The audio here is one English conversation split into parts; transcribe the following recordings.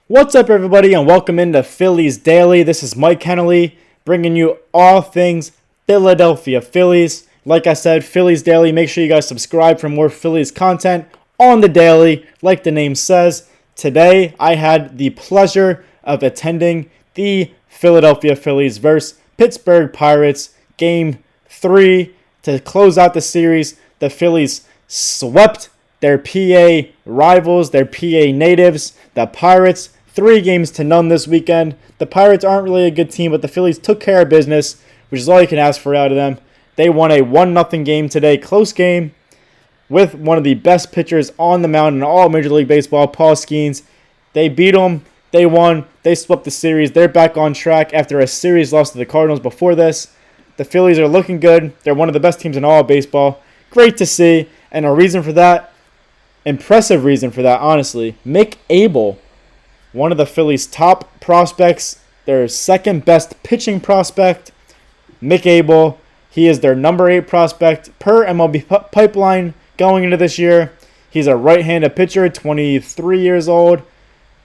What's up, everybody, and welcome into Phillies Daily. This is Mike Kennelly bringing you all things Philadelphia Phillies. Like I said, Phillies Daily. Make sure you guys subscribe for more Phillies content on the daily. Like the name says, today I had the pleasure of attending the Philadelphia Phillies versus Pittsburgh Pirates Game 3 to close out the series. The Phillies swept their PA rivals, their PA natives, the Pirates, 3-0 this weekend. The Pirates aren't really a good team, but the Phillies took care of business, which is all you can ask for out of them. They won a 1-0 game today, close game, with one of the best pitchers on the mound in all Major League Baseball, Paul Skeens. They beat them. They won. They swept the series. They're back on track after a series loss to the Cardinals before this. The Phillies are looking good. They're one of the best teams in all of baseball. Great to see. And a reason for that, impressive reason for that, honestly, Mick Abel, one of the Phillies' top prospects, their second best pitching prospect. Mick Abel, he is their number 8 prospect per MLB pipeline going into this year. He's a right-handed pitcher, 23 years old.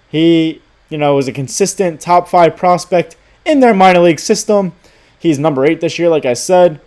He, is a consistent top 5 prospect in their minor league system. He's number 8 this year, like I said.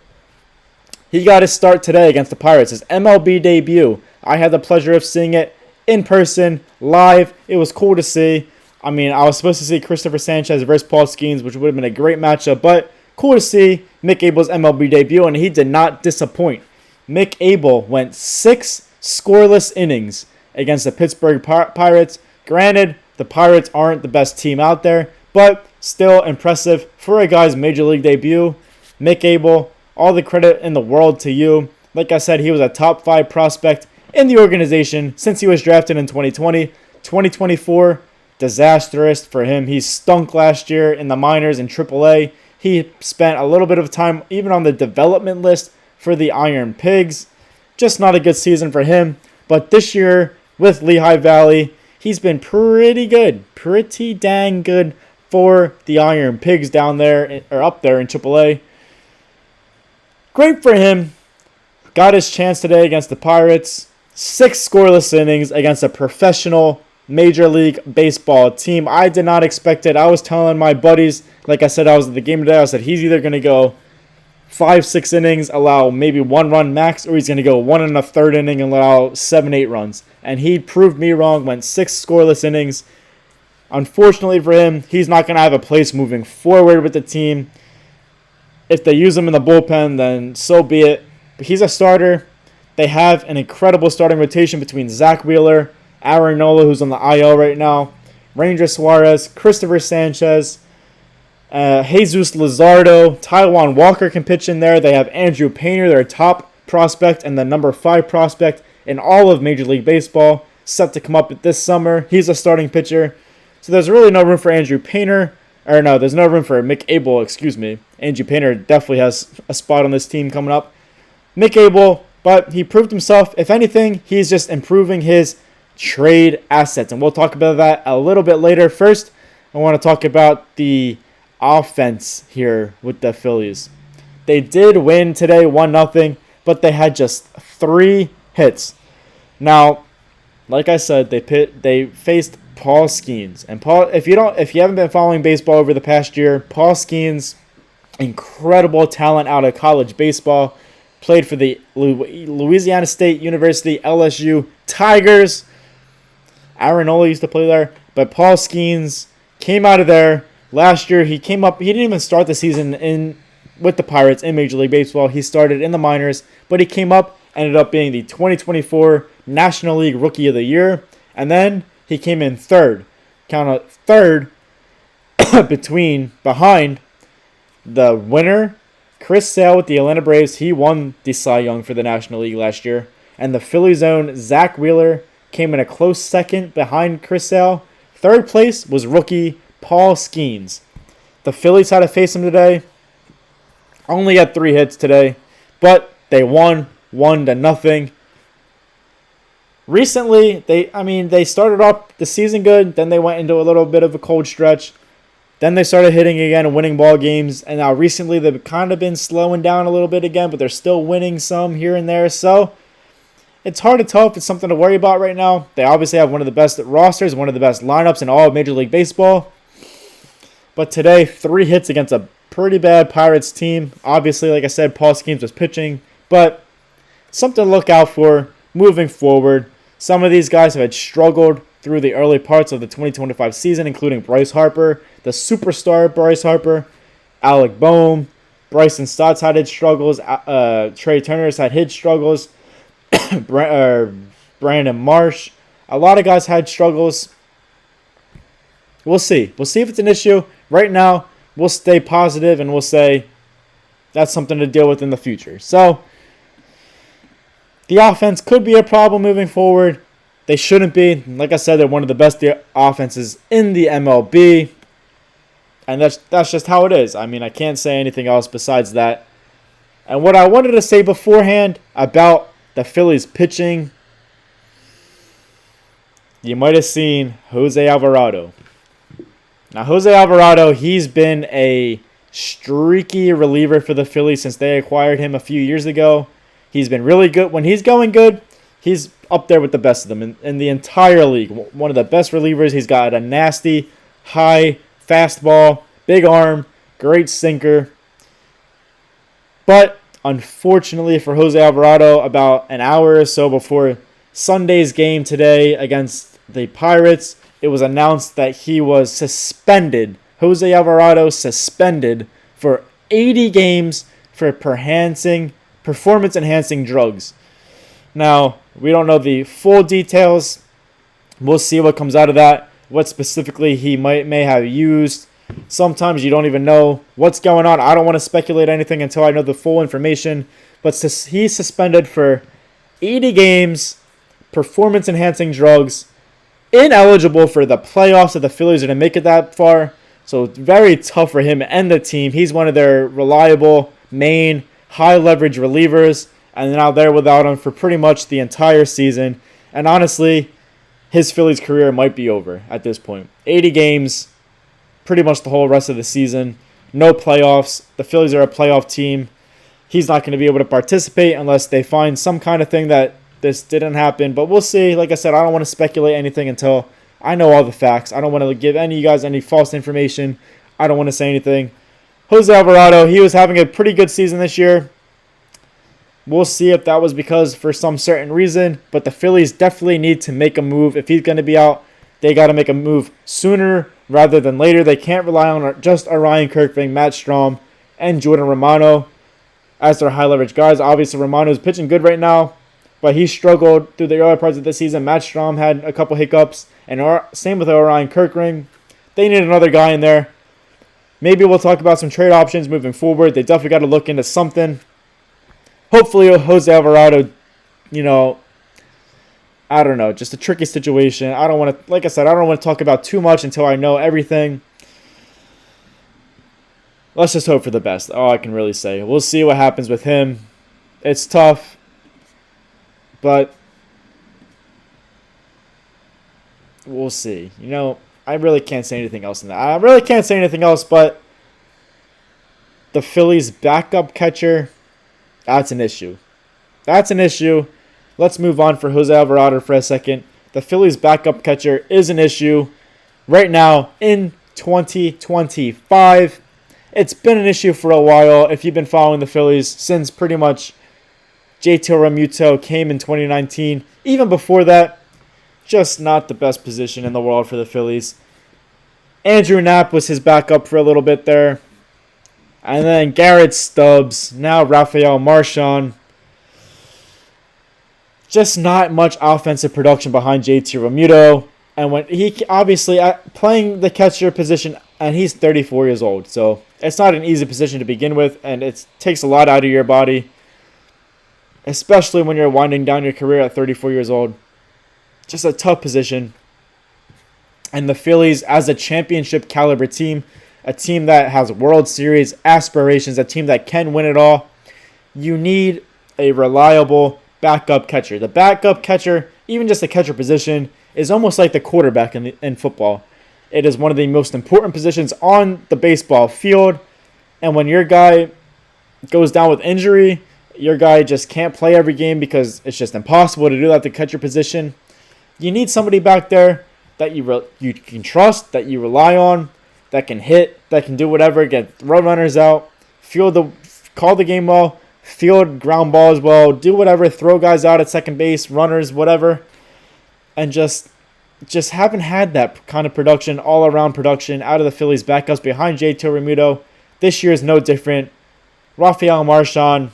He got his start today against the Pirates, his MLB debut. I had the pleasure of seeing it in person, live. It was cool to see. I was supposed to see Christopher Sanchez versus Paul Skeens, which would have been a great matchup, but cool to see Mick Abel's MLB debut, and he did not disappoint. Mick Abel went 6 scoreless innings against the Pittsburgh Pirates. Granted, the Pirates aren't the best team out there, but still impressive for a guy's Major League debut. Mick Abel, all the credit in the world to you. Like I said, he was a top 5 prospect in the organization since he was drafted in 2020. 2024, disastrous for him. He stunk last year in the minors in AAA. He spent a little bit of time even on the development list for the Iron Pigs. Just not a good season for him. But this year with Lehigh Valley, he's been pretty good. Pretty dang good for the Iron Pigs down there, or up there in AAA. Great for him. Got his chance today against the Pirates. 6 scoreless innings against a professional Major League Baseball team. I did not expect it. I was telling my buddies, like I said, I was at the game today, I said he's either going to go 5-6 innings, allow maybe 1 run max, or he's going to go 1 1/3 inning and allow 7-8 runs. And he proved me wrong, went 6 scoreless innings. Unfortunately for him, he's not going to have a place moving forward with the team. If they use him in the bullpen, then so be it. But he's a starter. They have an incredible starting rotation between Zach Wheeler, Aaron Nola, who's on the IL right now, Ranger Suarez, Christopher Sanchez, Jesus Luzardo, Taijuan Walker can pitch in there. They have Andrew Painter, their top prospect and the number 5 prospect in all of Major League Baseball, set to come up this summer. He's a starting pitcher. So there's really no room for Andrew Painter. Or no, there's no room for Mick Abel, excuse me. Andrew Painter definitely has a spot on this team coming up. Mick Abel, but he proved himself. If anything, he's just improving his trade assets. And we'll talk about that a little bit later. First, I want to talk about the offense here with the Phillies. They did win today 1-0, but they had just 3 hits. Now, like I said, they faced Paul Skeens. And Paul, if you haven't been following baseball over the past year, Paul Skeens, incredible talent out of college baseball, played for the Louisiana State University LSU Tigers. Aaron Nola used to play there, but Paul Skeens came out of there last year. He came up. He didn't even start the season with the Pirates in Major League Baseball. He started in the minors, but he came up, ended up being the 2024 National League Rookie of the Year, and then he came in third. Third behind the winner, Chris Sale with the Atlanta Braves. He won the Cy Young for the National League last year. And the Phillies' own Zach Wheeler came in a close second behind Chris Sale. Third place was rookie Paul Skeens. The Phillies had to face him today. Only had 3 hits today, but they won 1-0. Recently, they started off the season good, then they went into a little bit of a cold stretch. Then they started hitting again and winning ball games, and now recently they've kind of been slowing down a little bit again, but they're still winning some here and there. So It's hard to tell if it's something to worry about right now. They obviously have one of the best rosters, one of the best lineups in all of Major League Baseball. But today, 3 hits against a pretty bad Pirates team. Obviously, like I said, Paul Skeens was pitching. But something to look out for moving forward. Some of these guys have had struggled through the early parts of the 2025 season, including Bryce Harper, the superstar Bryce Harper, Alec Boehm, Bryson Stott's had his struggles, Trey Turner's had his struggles, Brandon Marsh. A lot of guys had struggles. We'll see. We'll see if it's an issue. Right now, we'll stay positive and we'll say that's something to deal with in the future. So, the offense could be a problem moving forward. They shouldn't be. Like I said, they're one of the best offenses in the MLB. And that's just how it is. I mean, I can't say anything else besides that. And what I wanted to say beforehand about the Phillies pitching, you might have seen Jose Alvarado. Now, Jose Alvarado, he's been a streaky reliever for the Phillies since they acquired him a few years ago. He's been really good. When he's going good, he's up there with the best of them in the entire league. One of the best relievers. He's got a nasty, high fastball, big arm, great sinker. But unfortunately for Jose Alvarado, about an hour or so before Sunday's game today against the Pirates, it was announced that he was suspended. Jose Alvarado suspended for 80 games for performance-enhancing drugs. Now, we don't know the full details. We'll see what comes out of that, what specifically he may have used. Sometimes you don't even know what's going on. I don't want to speculate anything until I know the full information. But he's suspended for 80 games, performance-enhancing drugs, ineligible for the playoffs if the Phillies are to make it that far. So very tough for him and the team. He's one of their reliable, main, high-leverage relievers. And now they're without him for pretty much the entire season. And honestly, his Phillies career might be over at this point. 80 games, pretty much the whole rest of the season. No playoffs. The Phillies are a playoff team. He's not going to be able to participate unless they find some kind of thing that this didn't happen. But we'll see. Like I said, I don't want to speculate anything until I know all the facts. I don't want to give any of you guys any false information. I don't want to say anything. Jose Alvarado, he was having a pretty good season this year. We'll see if that was because for some certain reason. But the Phillies definitely need to make a move. If he's going to be out, they got to make a move sooner rather than later. They can't rely on just Orion Kirkling, Matt Strahm, and Jordan Romano as their high-leverage guys. Obviously, Romano is pitching good right now, but he struggled through the early parts of the season. Matt Strahm had a couple hiccups, and same with Orion Kirkling. They need another guy in there. Maybe we'll talk about some trade options moving forward. They definitely got to look into something. Hopefully, Jose Alvarado, I don't know, just a tricky situation. I don't want to, like I said, I don't want to talk about too much until I know everything. Let's just hope for the best. All I can really say. We'll see what happens with him. It's tough, but we'll see. I really can't say anything else in that. I really can't say anything else, but the Phillies' backup catcher, that's an issue. That's an issue. Let's move on for Jose Alvarado for a second. The Phillies' backup catcher is an issue right now in 2025. It's been an issue for a while if you've been following the Phillies since pretty much JT Realmuto came in 2019. Even before that, just not the best position in the world for the Phillies. Andrew Knapp was his backup for a little bit there. And then Garrett Stubbs, now Rafael Marchand. Just not much offensive production behind JT Realmuto. And when he obviously playing the catcher position, and he's 34 years old. So it's not an easy position to begin with, and it takes a lot out of your body. Especially when you're winding down your career at 34 years old. Just a tough position. And the Phillies, as a championship caliber team, a team that has World Series aspirations, a team that can win it all, you need a reliable backup catcher. The backup catcher, even just the catcher position, is almost like the quarterback in football. It is one of the most important positions on the baseball field. And when your guy goes down with injury, Your guy just can't play every game because it's just impossible to do that, to cut your position. You need somebody back there that you can trust, that you rely on, that can hit, that can do whatever, get run runners out, call the game well, field ground balls well, do whatever, throw guys out at second base, runners, whatever, and just haven't had that kind of production, all around production out of the Phillies backups behind JT Realmuto. This year is no different. Rafael Marchand,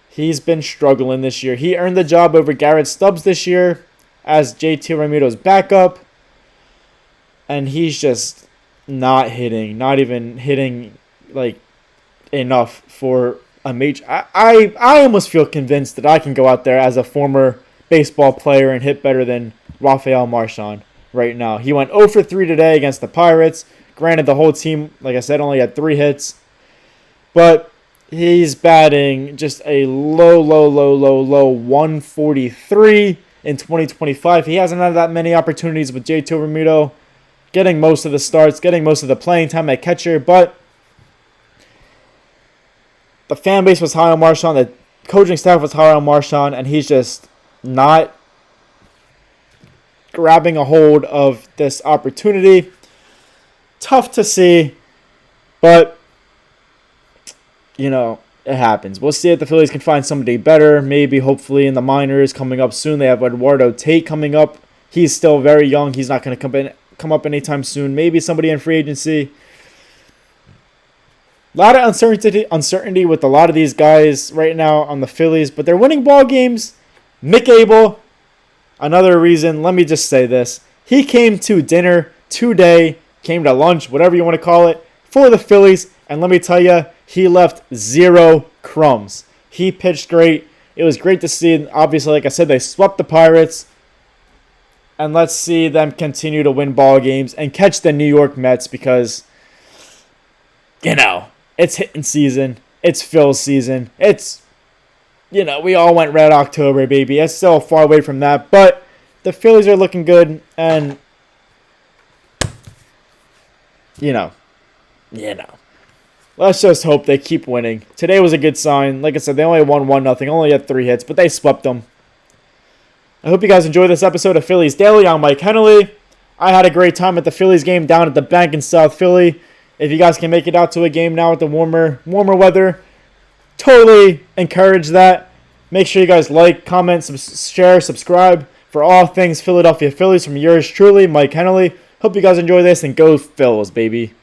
he's been struggling this year. He earned the job over Garrett Stubbs this year as JT Realmuto's backup, and he's just not even hitting like enough for a major. I almost feel convinced that I can go out there as a former baseball player and hit better than Rafael Marchand right now. He went 0 for 3 today against the Pirates. Granted, the whole team, like I said, only had 3 hits, but he's batting just a low 143 in 2025. He hasn't had that many opportunities with JT Realmuto getting most of the starts, getting most of the playing time at catcher, but the fan base was high on Marchand, the coaching staff was high on Marchand, and he's just not grabbing a hold of this opportunity. Tough to see, but it happens. We'll see if the Phillies can find somebody better, maybe hopefully in the minors coming up soon. They have Eduardo Tate coming up. He's still very young. He's not going to come up anytime soon. Maybe somebody in free agency. A lot of uncertainty with a lot of these guys right now on the Phillies, but they're winning ball games. Mick Abel, another reason. Let me just say this. He came to dinner today, came to lunch, whatever you want to call it, for the Phillies, and let me tell you, he left 0 crumbs. He pitched great. It was great to see. Obviously, like I said, they swept the Pirates. And let's see them continue to win ball games and catch the New York Mets because, it's hitting season. It's Phil's season. It's, we all went Red October, baby. It's still far away from that. But the Phillies are looking good. And, let's just hope they keep winning. Today was a good sign. Like I said, they only won 1-0. Only had 3 hits, but they swept them. I hope you guys enjoyed this episode of Phillies Daily. I'm Mike Henley. I had a great time at the Phillies game down at the bank in South Philly. If you guys can make it out to a game now with the warmer weather, totally encourage that. Make sure you guys like, comment, share, subscribe for all things Philadelphia Phillies from yours truly, Mike Henley. Hope you guys enjoy this and go Phils, baby.